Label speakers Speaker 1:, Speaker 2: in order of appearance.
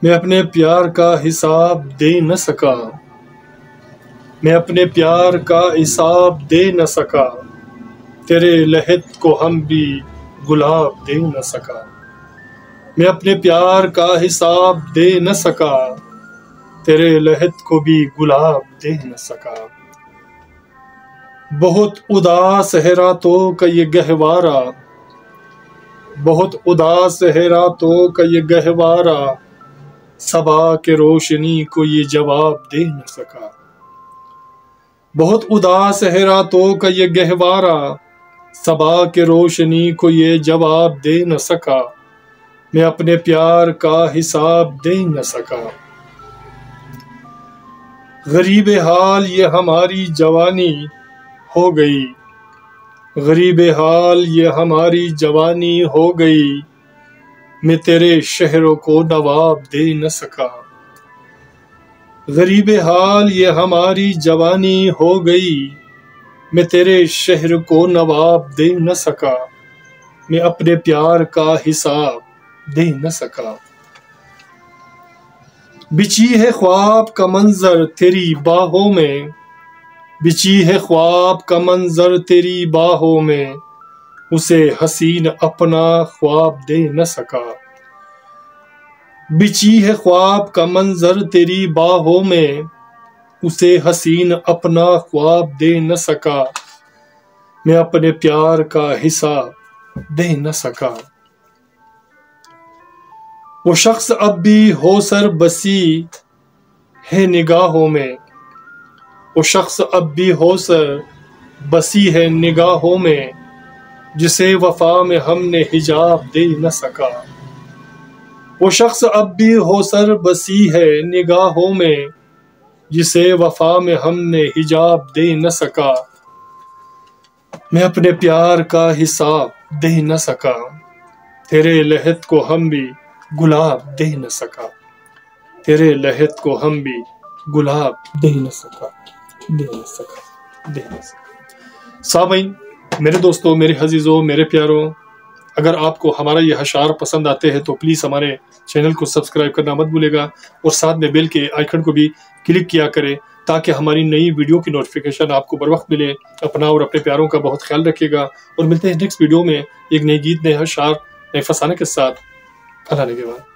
Speaker 1: میں اپنے پیار کا حساب دے نہ سکا، میں اپنے پیار کا حساب دے نہ سکا، تیرے لحد کو ہم بھی گلاب دے نہ سکا، میں اپنے پیار کا حساب دے نہ سکا، تیرے لحد کو بھی گلاب دے نہ سکا۔ بہت اداس ہے راتوں کا یہ گہوارہ، بہت اداس ہے راتوں کا یہ گہوارہ، صبا کے روشنی کو یہ جواب دے نہ سکا۔ بہت اداس ہے راتوں کا یہ گہوارہ، صبا کے روشنی کو یہ جواب دے نہ سکا، میں اپنے پیار کا حساب دے نہ سکا۔ غریب حال یہ ہماری جوانی ہو گئی، غریب حال یہ ہماری جوانی ہو گئی، میں تیرے شہروں کو نواب دے نہ سکا۔ غریب حال یہ ہماری جوانی ہو گئی، میں تیرے شہر کو نواب دے نہ سکا، میں اپنے پیار کا حساب دے نہ سکا۔ بچھی ہے خواب کا منظر تیری باہوں میں، بچھی ہے خواب کا منظر تیری باہوں میں، اسے حسین اپنا خواب دے نہ سکا۔ بچھی ہے خواب کا منظر تیری باہوں میں، اسے حسین اپنا خواب دے نہ سکا، میں اپنے پیار کا حساب دے نہ سکا۔ وہ شخص اب بھی ہو سر بسی ہے نگاہوں میں، وہ شخص اب بھی ہو سر بسی ہے نگاہوں میں، جسے وفا میں ہم نے حجاب دے نہ سکا۔ وہ شخص اب بھی ہو سر بسی ہے نگاہوں میں، جسے وفا میں ہم نے حجاب دے نہ سکا، میں اپنے پیار کا حساب دے نہ سکا، تیرے لحد کو ہم بھی گلاب دے نہ سکا، تیرے لحد کو ہم بھی گلاب دے نہ سکا، دے نہ سکا، دے نہ سکا۔ سامعین، میرے دوستوں، میرے عزیزوں، میرے پیاروں، اگر آپ کو ہمارا یہ اشعار پسند آتے ہیں تو پلیز ہمارے چینل کو سبسکرائب کرنا مت بھولے گا، اور ساتھ میں بیل کے آئیکن کو بھی کلک کیا کریں تاکہ ہماری نئی ویڈیو کی نوٹیفیکیشن آپ کو بر وقت ملے۔ اپنا اور اپنے پیاروں کا بہت خیال رکھیے گا، اور ملتے ہیں نیکسٹ ویڈیو میں ایک نئی گیت، نئے اشعار، نئے فسانے کے ساتھ۔ اللہ نے کے بعد